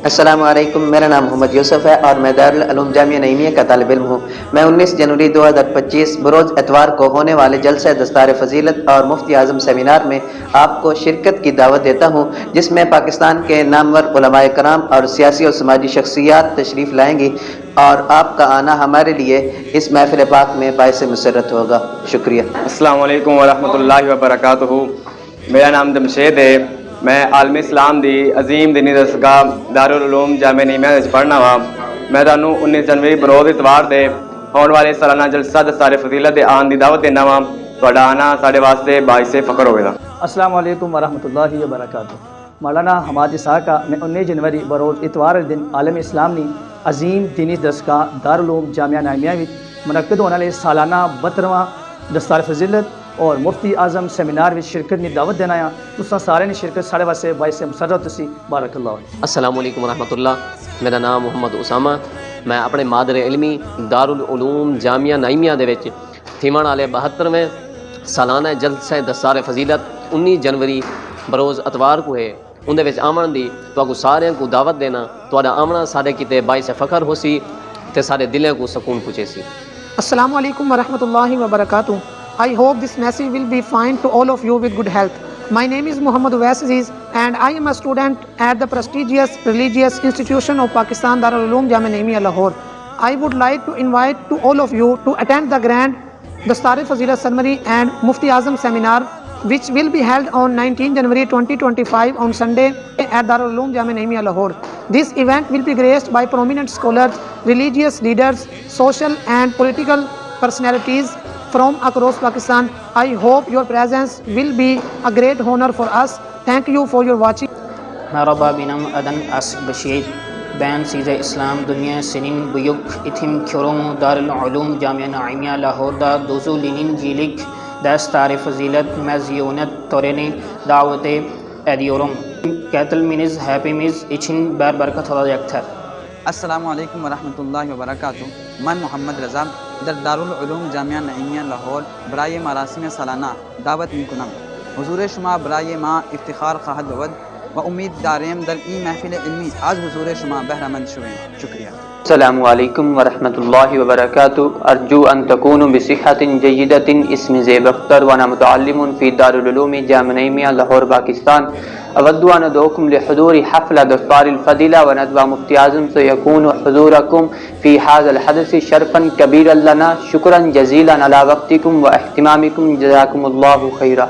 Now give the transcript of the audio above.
السلام علیکم، میرا نام محمد یوسف ہے اور میں دارالعلوم جامعہ نعیمیہ کا طالب علم ہوں۔ میں 19 جنوری 2025 بروز اتوار کو ہونے والے جلسہ دستار فضیلت اور مفتی اعظم سیمینار میں آپ کو شرکت کی دعوت دیتا ہوں، جس میں پاکستان کے نامور علماء کرام اور سیاسی اور سماجی شخصیات تشریف لائیں گی، اور آپ کا آنا ہمارے لیے اس محفل پاک میں باعث مسرت ہوگا۔ شکریہ۔ السلام علیکم ورحمۃ اللہ وبرکاتہ۔ میرا نام جمشید ہے، میں عالم اسلام دی عظیم دینی درسگاہ دارالعلوم جامعہ نعیمیہ وچ پڑھنا وا۔ میں تانوں 19 جنوری بروز اتوار دے ہونے والے سالانہ جلسہ دستار فضیلت دے آن دی دعوت دینا وا۔ تہاڈا آنا ساڈے واسطے باعث فخر ہوئے گا۔ السلام علیکم ورحمۃ اللہ وبرکاتہ۔ مولانا حماد اسحاق کا میں 19 جنوری بروز اتوار دن عالم اسلام نے عظیم دینی درسگاہ دارالعلوم جامعہ نعیمیہ وچ منعقد ہونے والے سالانہ 72واں دستار فضیلت اور مفتی اعظم سیمینار میں شرکت کی دعوت دینا ہے۔ تساں سارے نے شرکت ساڑے واسطے باعث مسرت سی۔ بارک اللہ۔ السلام علیکم ورحمۃ اللہ۔ میرا نام محمد اسامہ، میں اپنے مادر علمی دارالعلوم جامعہ نعیمیہ دے وچ تھیون والے 72ویں سالانہ جلسہ دستار فضیلت 19 جنوری بروز اتوار کو ہے، اندے وچ آمن دی تو سارے کو دعوت دینا، تہاڈا آمنا سارے کیتے باعث فخر ہو سی تے سارے دلوں کو سکون پہنچے سی۔ السلام علیکم ورحمۃ اللہ وبرکاتہ۔ I hope this message will be fine to all of you with good health. My name is Muhammad Uwais Aziz and I am a student at the prestigious religious institution of Pakistan Darul-Uloom Jamia Naimia Lahore. I would like to invite to all of you to attend the grand Dastar Fazilat ceremony and Mufti Azam seminar, which will be held on 19 January 2025 on Sunday at Darul-Uloom Jamia Naimia Lahore. This event will be graced by prominent scholars, religious leaders, social and political personalities from across Pakistan. I hope your presence will be a great honor for us. Thank you for your watching. مرحبا بنم ادن اس بشیر بین Cs اسلام دنیا سنین بیوک اتھم کھروم دارالعلوم جامعہ نعیمیہ لاہور دا دوزو Lenin جیلک دستار فضیلت مزیونت تورینی دعوت ایدیورم کیتل means happy میز اچھن بیر برکت اللہ یکتھر۔ السلام علیکم ورحمۃ اللہ وبرکاتہ۔ من محمد رضا در دارالعلوم جامعہ نعیمیہ لاہور برائے مراسم سالانہ دعوت میکنم۔ حضور شما برائے ما افتخار خواہد بود و امید داریم در این محفل علمی آج حضور شما بہرہ مند شویں۔ شکریہ۔ السلام علیکم ورحمۃ اللہ وبرکاتہ۔ ارجو ان تکونوا بصحۃ جیدۃ، اسم زیب اختر وانا متعلم فی دارالعلوم جامعہ نعیمیہ لاہور پاکستان۔ اود ان ادعوکم لحضور حفل دستار الفضیلہ وندوى مفتی اعظم سیکون حضورکم فی هذا الحدث شرفا کبیرا لنا، شکرا جزیلا علی وقتکم و اہتمامکم، جزاکم اللہ خیرا۔